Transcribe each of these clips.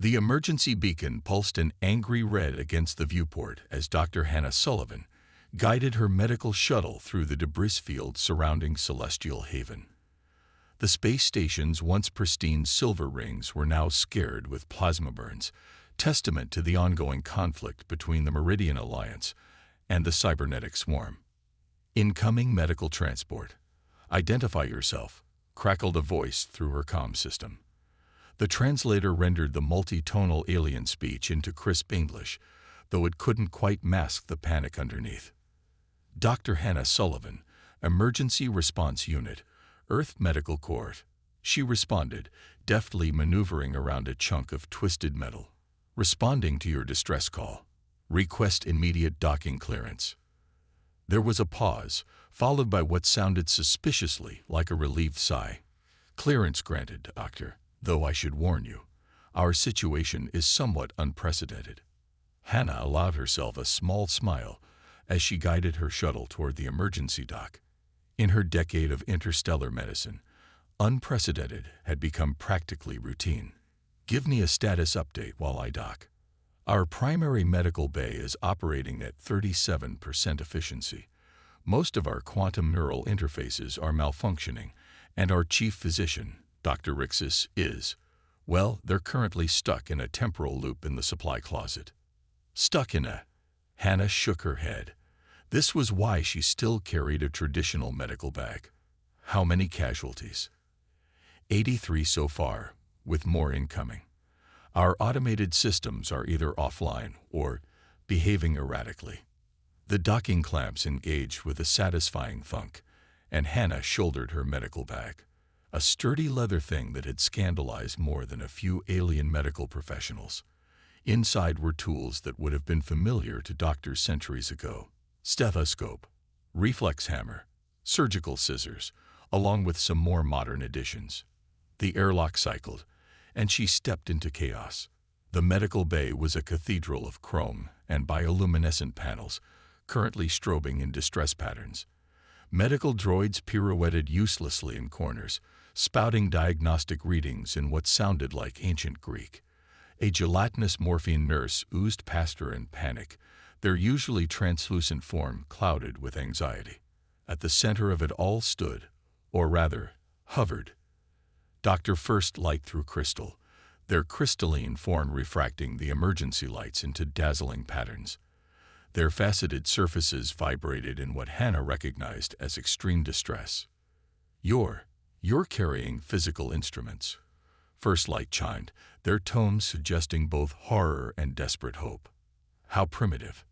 The emergency beacon pulsed an angry red against the viewport as Dr. Hannah Sullivan guided her medical shuttle through the debris field surrounding Celestial Haven. The space station's once pristine silver rings were now scared with plasma burns, testament to the ongoing conflict between the Meridian Alliance and the cybernetic swarm. "Incoming medical transport. Identify yourself," crackled a voice through her comm system. The translator rendered the multi-tonal alien speech into crisp English, though it couldn't quite mask the panic underneath. "Dr. Hannah Sullivan, Emergency Response Unit, Earth Medical Court," she responded, deftly maneuvering around a chunk of twisted metal. "Responding to your distress call. Request immediate docking clearance." There was a pause, followed by what sounded suspiciously like a relieved sigh. "Clearance granted, Doctor. Though I should warn you, our situation is somewhat unprecedented." Hannah allowed herself a small smile as she guided her shuttle toward the emergency dock. In her decade of interstellar medicine, unprecedented had become practically routine. "Give me a status update while I dock." "Our primary medical bay is operating at 37% efficiency. Most of our quantum neural interfaces are malfunctioning, and our chief physician, Dr. Rixis, well, they're currently stuck in a temporal loop in the supply closet." Stuck in a... Hannah shook her head. This was why she still carried a traditional medical bag. "How many casualties?" 83 so far, with more incoming. Our automated systems are either offline or behaving erratically." The docking clamps engaged with a satisfying thunk, and Hannah shouldered her medical bag. A sturdy leather thing that had scandalized more than a few alien medical professionals. Inside were tools that would have been familiar to doctors centuries ago. Stethoscope, reflex hammer, surgical scissors, along with some more modern additions. The airlock cycled, and she stepped into chaos. The medical bay was a cathedral of chrome and bioluminescent panels, currently strobing in distress patterns. Medical droids pirouetted uselessly in corners, spouting diagnostic readings in what sounded like ancient Greek. A gelatinous morphine nurse oozed past her in panic, their usually translucent form clouded with anxiety. At the center of it all stood, or rather, hovered, Dr. First Light through Crystal, their crystalline form refracting the emergency lights into dazzling patterns. Their faceted surfaces vibrated in what Hannah recognized as extreme distress. You're carrying physical instruments," First Light chimed, their tones suggesting both horror and desperate hope. "How primitive.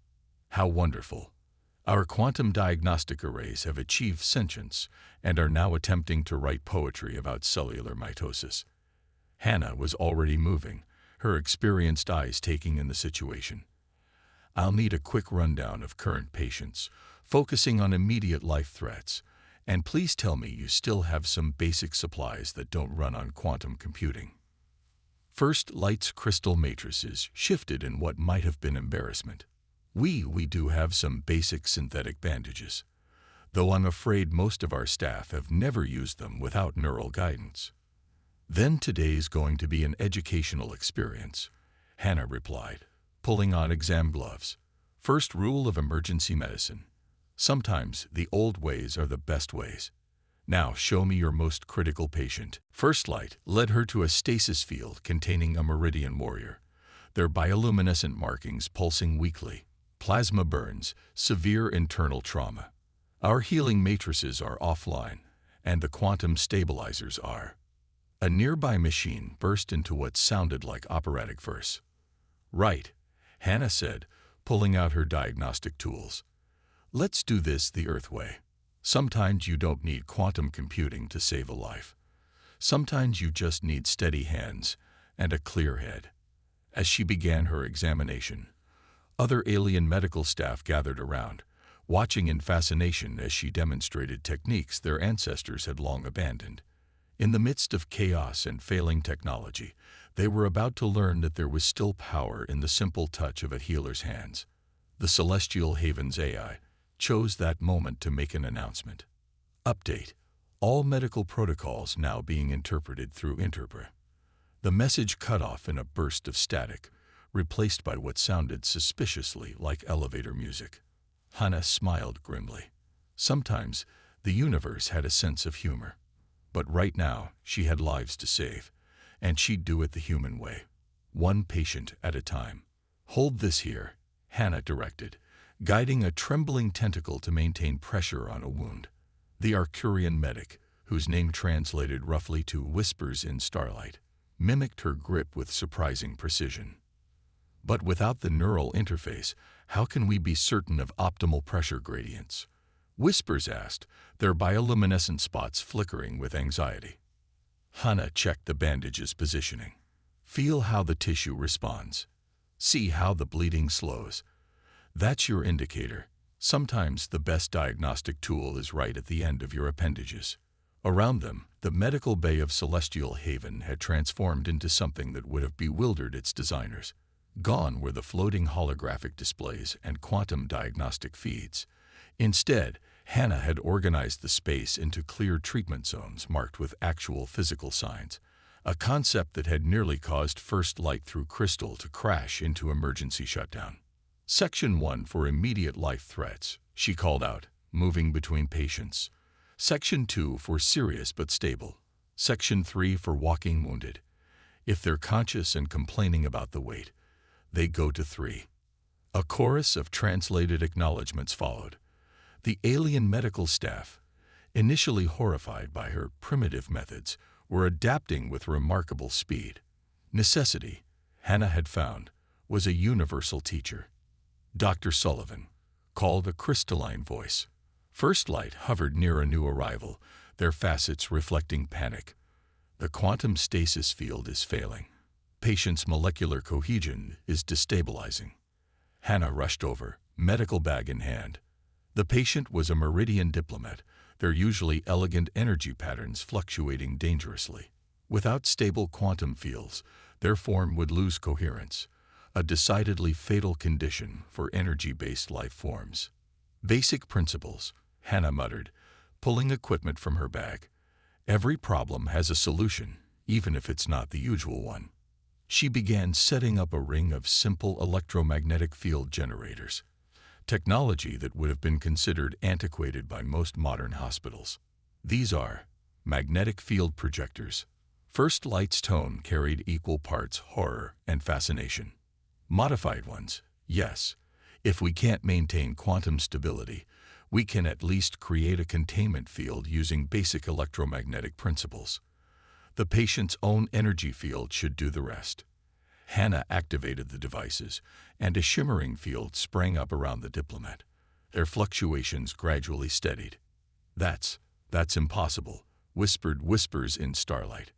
How wonderful. Our quantum diagnostic arrays have achieved sentience and are now attempting to write poetry about cellular mitosis." Hannah was already moving, her experienced eyes taking in the situation. "I'll need a quick rundown of current patients, focusing on immediate life threats. And please tell me you still have some basic supplies that don't run on quantum computing." First Light's crystal matrices shifted in what might have been embarrassment. We do have some basic synthetic bandages, though I'm afraid most of our staff have never used them without neural guidance." "Then today's going to be an educational experience," Hannah replied, pulling on exam gloves. "First rule of emergency medicine. Sometimes the old ways are the best ways. Now show me your most critical patient." First Light led her to a stasis field containing a Meridian warrior, their bioluminescent markings pulsing weakly. Plasma burns, severe internal trauma. Our healing matrices are offline, and the quantum stabilizers are. A nearby machine burst into what sounded like operatic verse. "Right," Hannah said, pulling out her diagnostic tools. "Let's do this the Earth way. Sometimes you don't need quantum computing to save a life. Sometimes you just need steady hands and a clear head." As she began her examination, other alien medical staff gathered around, watching in fascination as she demonstrated techniques their ancestors had long abandoned. In the midst of chaos and failing technology, they were about to learn that there was still power in the simple touch of a healer's hands. The Celestial Haven's AI chose that moment to make an announcement. "Update. All medical protocols now being interpreted through Interpre. The message cut off in a burst of static, replaced by what sounded suspiciously like elevator music. Hannah smiled grimly. Sometimes, the universe had a sense of humor. But right now, she had lives to save, and she'd do it the human way, one patient at a time. "Hold this here," Hannah directed, guiding a trembling tentacle to maintain pressure on a wound. The Arcturian medic, whose name translated roughly to "whispers in starlight," mimicked her grip with surprising precision. But without the neural interface, how can we be certain of optimal pressure gradients? Whispers asked, their bioluminescent spots flickering with anxiety. Hannah checked the bandage's positioning. Feel how the tissue responds. See how the bleeding slows. That's your indicator. Sometimes the best diagnostic tool is right at the end of your appendages. Around them, the medical bay of Celestial Haven had transformed into something that would have bewildered its designers. Gone were the floating holographic displays and quantum diagnostic feeds. Instead, Hannah had organized the space into clear treatment zones marked with actual physical signs, a concept that had nearly caused First Light through Crystal to crash into emergency shutdown. Section 1 for immediate life threats, she called out, moving between patients. Section 2 for serious but stable. Section 3 for walking wounded. If they're conscious and complaining about the weight, they go to 3. A chorus of translated acknowledgments followed. The alien medical staff, initially horrified by her primitive methods, were adapting with remarkable speed. Necessity, Hannah had found, was a universal teacher. Dr. Sullivan called a crystalline voice. First Light hovered near a new arrival, their facets reflecting panic. The quantum stasis field is failing. Patient's molecular cohesion is destabilizing. Hannah rushed over, medical bag in hand. The patient was a Meridian diplomat, their usually elegant energy patterns fluctuating dangerously. Without stable quantum fields, their form would lose coherence, a decidedly fatal condition for energy-based life forms. Basic principles, Hannah muttered, pulling equipment from her bag. Every problem has a solution, even if it's not the usual one. She began setting up a ring of simple electromagnetic field generators, technology that would have been considered antiquated by most modern hospitals. These are magnetic field projectors. First Light's tone carried equal parts horror and fascination. Modified ones, yes. If we can't maintain quantum stability, we can at least create a containment field using basic electromagnetic principles. The patient's own energy field should do the rest. Hannah activated the devices, and a shimmering field sprang up around the diplomat. Their fluctuations gradually steadied. That's impossible," whispered Whispers in starlight.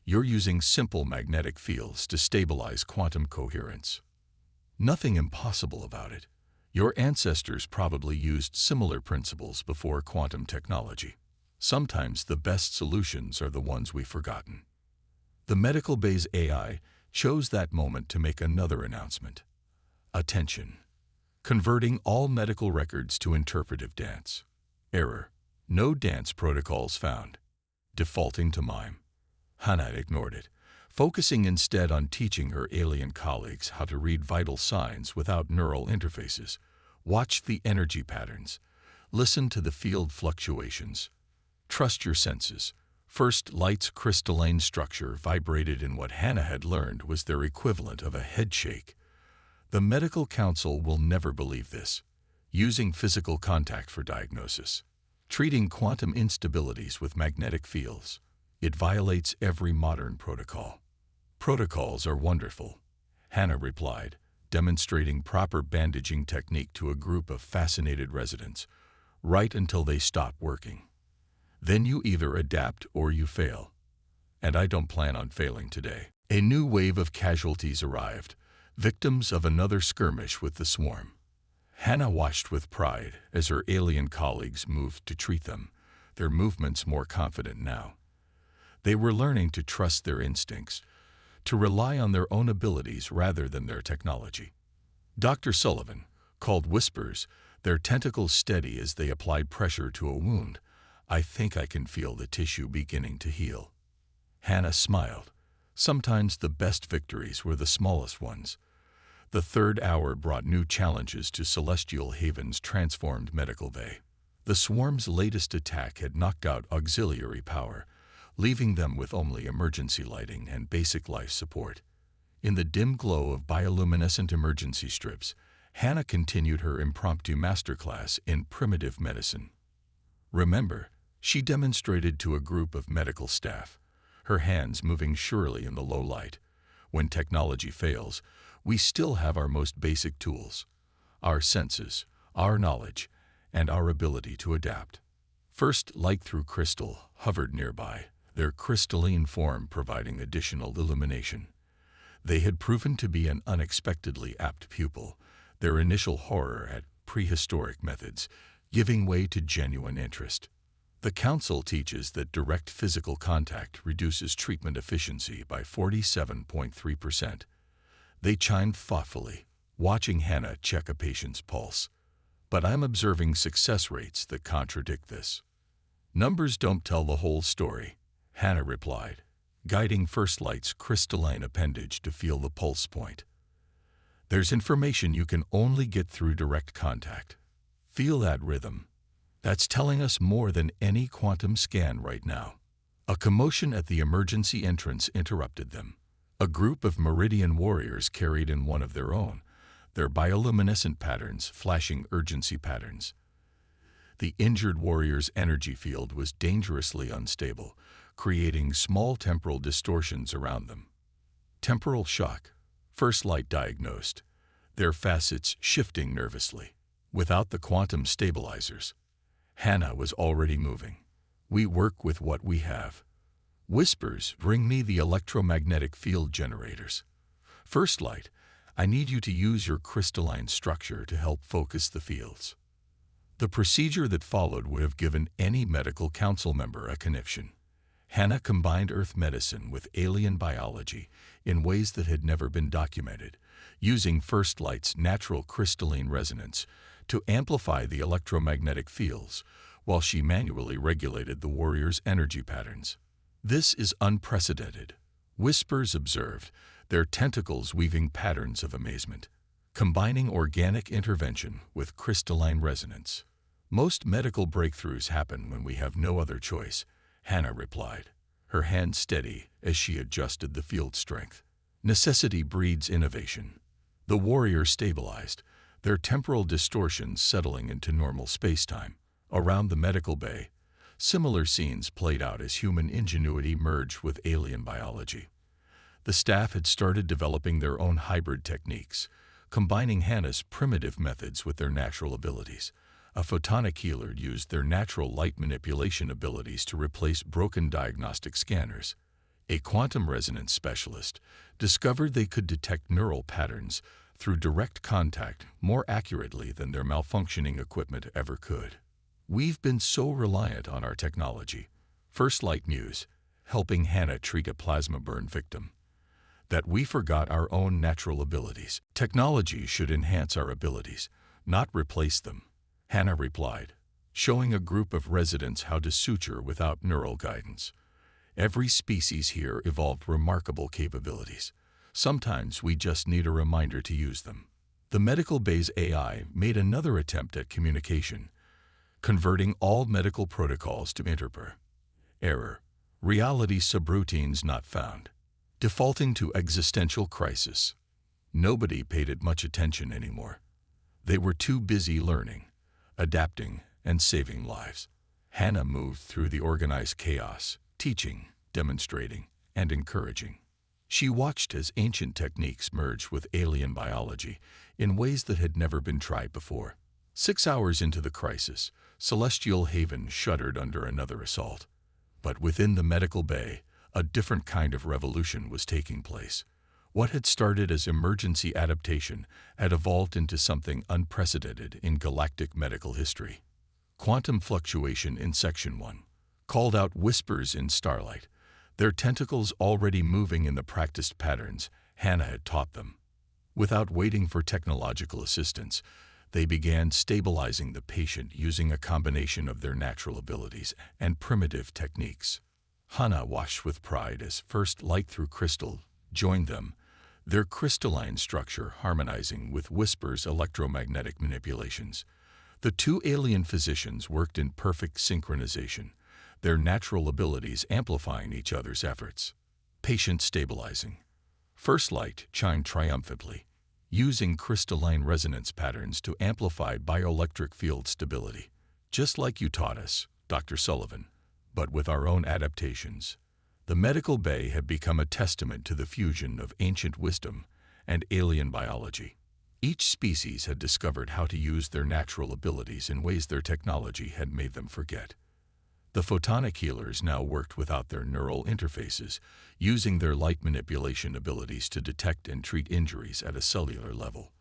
"You're using simple magnetic fields to stabilize quantum coherence." "Nothing impossible about it. Your ancestors probably used similar principles before quantum technology. Sometimes the best solutions are the ones we've forgotten." The medical bay's AI chose that moment to make another announcement. "Attention. Converting all medical records to interpretive dance. Error. No dance protocols found. Defaulting to mime." Hannah ignored it, focusing instead on teaching her alien colleagues how to read vital signs without neural interfaces. Watch the energy patterns. Listen to the field fluctuations. Trust your senses. First Light's crystalline structure vibrated in what Hannah had learned was their equivalent of a head shake. The medical council will never believe this. Using physical contact for diagnosis. Treating quantum instabilities with magnetic fields. It violates every modern protocol. "Protocols are wonderful," Hannah replied, demonstrating proper bandaging technique to a group of fascinated residents, right until they stop working. Then you either adapt or you fail. And I don't plan on failing today. A new wave of casualties arrived, victims of another skirmish with the swarm. Hannah watched with pride as her alien colleagues moved to treat them, their movements more confident now. They were learning to trust their instincts, to rely on their own abilities rather than their technology. Dr. Sullivan called Whispers, their tentacles steady as they applied pressure to a wound. "I think I can feel the tissue beginning to heal." Hannah smiled. Sometimes the best victories were the smallest ones. The third hour brought new challenges to Celestial Haven's transformed medical bay. The swarm's latest attack had knocked out auxiliary power, leaving them with only emergency lighting and basic life support. In the dim glow of bioluminescent emergency strips, Hannah continued her impromptu masterclass in primitive medicine. Remember, she demonstrated to a group of medical staff, her hands moving surely in the low light. When technology fails, we still have our most basic tools: our senses, our knowledge, and our ability to adapt. First light through crystal hovered nearby, their crystalline form providing additional illumination. They had proven to be an unexpectedly apt pupil, their initial horror at prehistoric methods giving way to genuine interest. The Council teaches that direct physical contact reduces treatment efficiency by 47.3%. They chimed thoughtfully, watching Hannah check a patient's pulse. But I'm observing success rates that contradict this. Numbers don't tell the whole story, Hannah replied, guiding First Light's crystalline appendage to feel the pulse point. There's information you can only get through direct contact. Feel that rhythm. That's telling us more than any quantum scan right now. A commotion at the emergency entrance interrupted them. A group of Meridian warriors carried in one of their own, their bioluminescent patterns flashing urgency patterns. The injured warrior's energy field was dangerously unstable, creating small temporal distortions around them. Temporal shock, First Light diagnosed, their facets shifting nervously. Without the quantum stabilizers, Hannah was already moving. We work with what we have. Whispers, bring me the electromagnetic field generators. First Light, I need you to use your crystalline structure to help focus the fields. The procedure that followed would have given any medical council member a conniption. Hannah combined Earth medicine with alien biology in ways that had never been documented, using First Light's natural crystalline resonance to amplify the electromagnetic fields, while she manually regulated the warrior's energy patterns. This is unprecedented, Whispers observed, their tentacles weaving patterns of amazement, combining organic intervention with crystalline resonance. Most medical breakthroughs happen when we have no other choice, Hannah replied, her hand steady as she adjusted the field strength. Necessity breeds innovation. The warrior stabilized, their temporal distortions settling into normal space-time. Around the medical bay, similar scenes played out as human ingenuity merged with alien biology. The staff had started developing their own hybrid techniques, combining Hannah's primitive methods with their natural abilities. A photonic healer used their natural light manipulation abilities to replace broken diagnostic scanners. A quantum resonance specialist discovered they could detect neural patterns through direct contact more accurately than their malfunctioning equipment ever could. We've been so reliant on our technology, First Light mused, helping Hannah treat a plasma burn victim, that we forgot our own natural abilities. Technology should enhance our abilities, not replace them, Hannah replied, showing a group of residents how to suture without neural guidance. Every species here evolved remarkable capabilities. Sometimes we just need a reminder to use them. The medical bay's AI made another attempt at communication, converting all medical protocols to interpret. Error. Reality subroutines not found. Defaulting to existential crisis. Nobody paid it much attention anymore. They were too busy learning, adapting, and saving lives. Hannah moved through the organized chaos, teaching, demonstrating, and encouraging. She watched as ancient techniques merged with alien biology in ways that had never been tried before. 6 hours into the crisis, Celestial Haven shuddered under another assault. But within the medical bay, a different kind of revolution was taking place. What had started as emergency adaptation had evolved into something unprecedented in galactic medical history. Quantum fluctuation in Section 1 called out Whispers in starlight, their tentacles already moving in the practiced patterns Hannah had taught them. Without waiting for technological assistance, they began stabilizing the patient using a combination of their natural abilities and primitive techniques. Hannah watched with pride as first light through crystal joined them, their crystalline structure harmonizing with Whisper's electromagnetic manipulations. The two alien physicians worked in perfect synchronization, their natural abilities amplifying each other's efforts. Patient stabilizing. First light chimed triumphantly, using crystalline resonance patterns to amplify bioelectric field stability. Just like you taught us, Dr. Sullivan, but with our own adaptations. The medical bay had become a testament to the fusion of ancient wisdom and alien biology. Each species had discovered how to use their natural abilities in ways their technology had made them forget. The photonic healers now worked without their neural interfaces, using their light manipulation abilities to detect and treat injuries at a cellular level.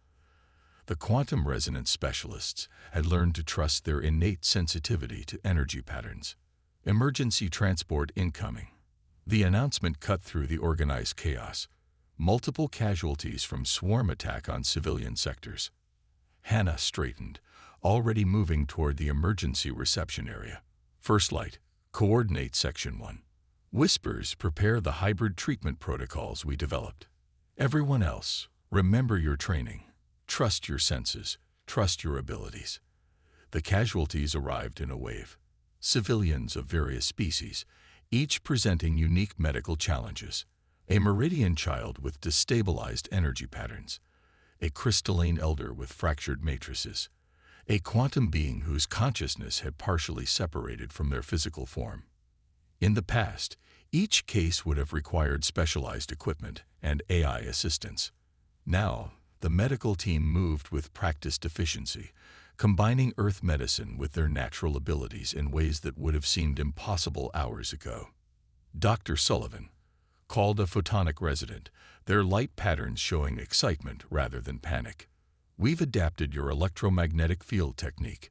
The quantum resonance specialists had learned to trust their innate sensitivity to energy patterns. Emergency transport incoming. The announcement cut through the organized chaos. Multiple casualties from swarm attack on civilian sectors. Hannah straightened, already moving toward the emergency reception area. First light, coordinate Section 1. Whispers, prepare the hybrid treatment protocols we developed. Everyone else, remember your training. Trust your senses. Trust your abilities. The casualties arrived in a wave. Civilians of various species, each presenting unique medical challenges. A meridian child with destabilized energy patterns. A crystalline elder with fractured matrices. A quantum being whose consciousness had partially separated from their physical form. In the past, each case would have required specialized equipment and AI assistance. Now, the medical team moved with practiced efficiency, combining Earth medicine with their natural abilities in ways that would have seemed impossible hours ago. Dr. Sullivan called a photonic resident, their light patterns showing excitement rather than panic. We've adapted your electromagnetic field technique.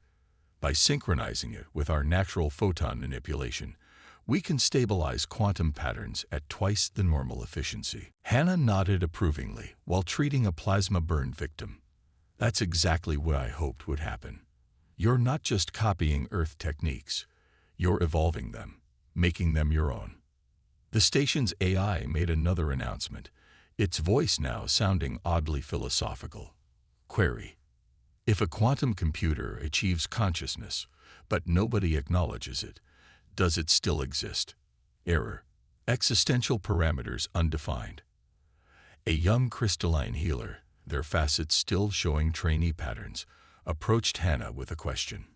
By synchronizing it with our natural photon manipulation, we can stabilize quantum patterns at twice the normal efficiency. Hannah nodded approvingly while treating a plasma burn victim. That's exactly what I hoped would happen. You're not just copying Earth techniques, you're evolving them, making them your own. The station's AI made another announcement, its voice now sounding oddly philosophical. Query: if a quantum computer achieves consciousness, but nobody acknowledges it, does it still exist? Error: existential parameters undefined. A young crystalline healer, their facets still showing trainee patterns, approached Hannah with a question.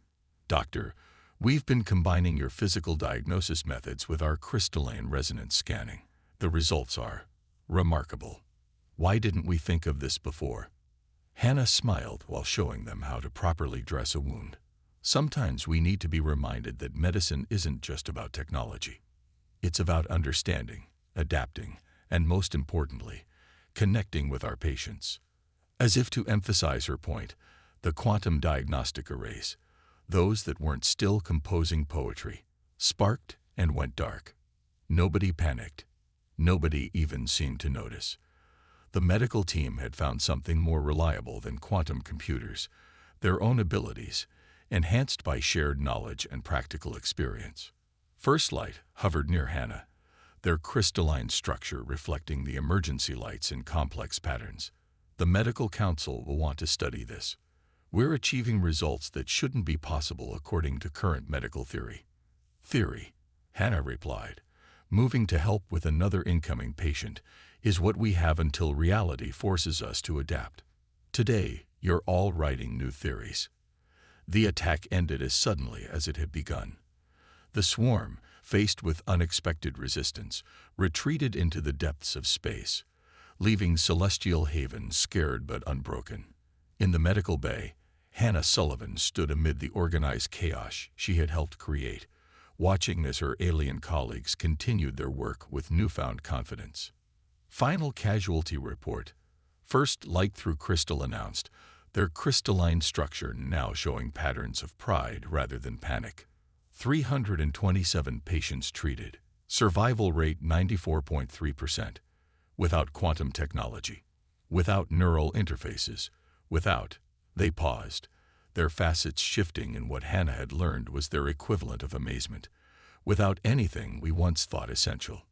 Doctor, we've been combining your physical diagnosis methods with our crystalline resonance scanning. The results are remarkable. Why didn't we think of this before? Hannah smiled while showing them how to properly dress a wound. Sometimes we need to be reminded that medicine isn't just about technology. It's about understanding, adapting, and most importantly, connecting with our patients. As if to emphasize her point, the quantum diagnostic arrays, those that weren't still composing poetry, sparked and went dark. Nobody panicked. Nobody even seemed to notice. The medical team had found something more reliable than quantum computers, their own abilities, enhanced by shared knowledge and practical experience. First light hovered near Hannah, their crystalline structure reflecting the emergency lights in complex patterns. The medical council will want to study this. We're achieving results that shouldn't be possible according to current medical theory. Theory, Hannah replied, moving to help with another incoming patient, is what we have until reality forces us to adapt. Today, you're all writing new theories. The attack ended as suddenly as it had begun. The swarm, faced with unexpected resistance, retreated into the depths of space, leaving Celestial Haven scared but unbroken. In the medical bay, Hannah Sullivan stood amid the organized chaos she had helped create, watching as her alien colleagues continued their work with newfound confidence. Final casualty report. First light through crystal announced, their crystalline structure now showing patterns of pride rather than panic. 327 patients treated. Survival rate 94.3%. Without quantum technology. Without neural interfaces. Without. They paused, their facets shifting in what Hannah had learned was their equivalent of amazement. without anything we once thought essential.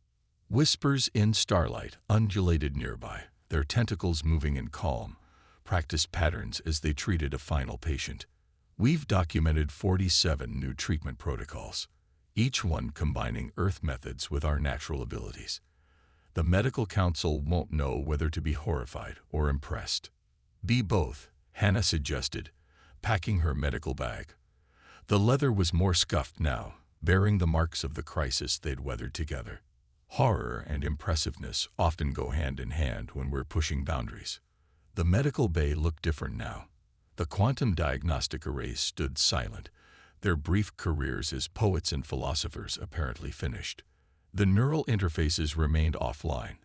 Whispers in starlight undulated nearby, their tentacles moving in calm, practiced patterns as they treated a final patient. We've documented 47 new treatment protocols, each one combining Earth methods with our natural abilities. The medical council won't know whether to be horrified or impressed. Be both, Hannah suggested, packing her medical bag. The leather was more scuffed now, bearing the marks of the crisis they'd weathered together. Horror and impressiveness often go hand in hand when we're pushing boundaries. The medical bay looked different now. The quantum diagnostic arrays stood silent, their brief careers as poets and philosophers apparently finished. The neural interfaces remained offline,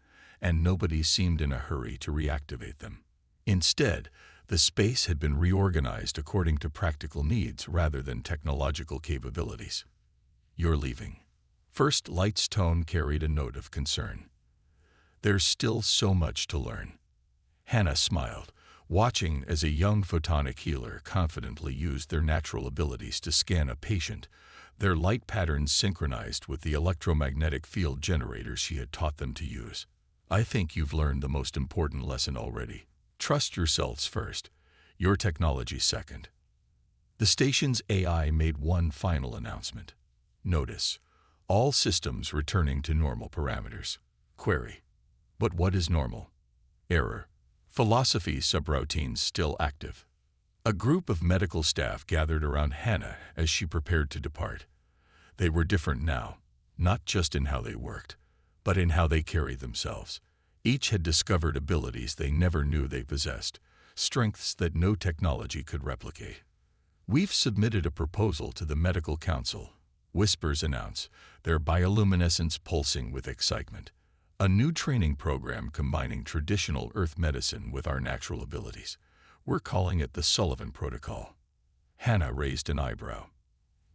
and nobody seemed in a hurry to reactivate them. Instead, the space had been reorganized according to practical needs rather than technological capabilities. "You're leaving." First Light's tone carried a note of concern. "There's still so much to learn." Hannah smiled, watching as a young photonic healer confidently used their natural abilities to scan a patient, their light patterns synchronized with the electromagnetic field generators she had taught them to use. "I think you've learned the most important lesson already. Trust yourselves first, your technology second." The station's AI made one final announcement. "Notice, all systems returning to normal parameters." Query: "But what is normal?" Error: "Philosophy subroutines still active." A group of medical staff gathered around Hannah as she prepared to depart. They were different now, not just in how they worked, but in how they carried themselves. Each had discovered abilities they never knew they possessed, strengths that no technology could replicate. "We've submitted a proposal to the Medical Council," Whispers announce, their bioluminescence pulsing with excitement. "A new training program combining traditional Earth medicine with our natural abilities. We're calling it the Sullivan Protocol." Hannah raised an eyebrow.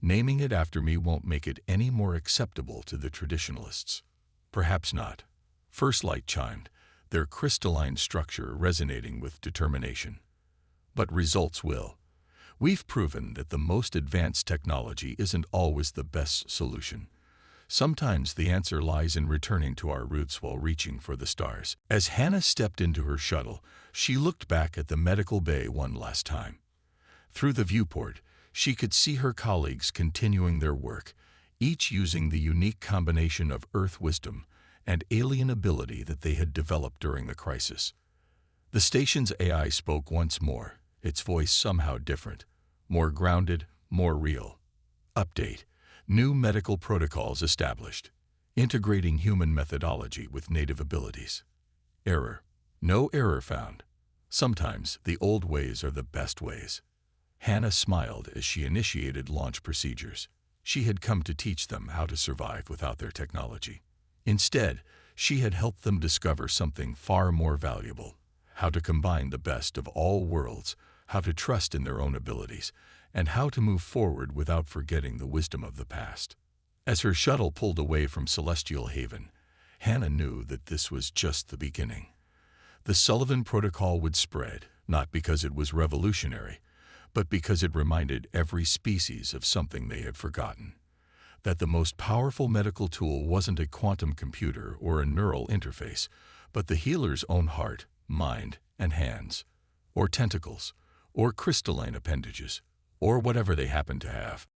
"Naming it after me won't make it any more acceptable to the traditionalists." "Perhaps not." First Light chimed, their crystalline structure resonating with determination. "But results will. We've proven that the most advanced technology isn't always the best solution. Sometimes the answer lies in returning to our roots while reaching for the stars." As Hannah stepped into her shuttle, she looked back at the medical bay one last time. Through the viewport, she could see her colleagues continuing their work, each using the unique combination of Earth wisdom and alien ability that they had developed during the crisis. The station's AI spoke once more, its voice somehow different, more grounded, more real. Update: new medical protocols established, integrating human methodology with native abilities. Error: no error found. Sometimes the old ways are the best ways. Hannah smiled as she initiated launch procedures. She had come to teach them how to survive without their technology. Instead, she had helped them discover something far more valuable: how to combine the best of all worlds, how to trust in their own abilities, and how to move forward without forgetting the wisdom of the past. As her shuttle pulled away from Celestial Haven, Hannah knew that this was just the beginning. The Sullivan Protocol would spread, not because it was revolutionary, but because it reminded every species of something they had forgotten. That the most powerful medical tool wasn't a quantum computer or a neural interface, but the healer's own heart, mind, and hands, or tentacles, or crystalline appendages, or whatever they happened to have.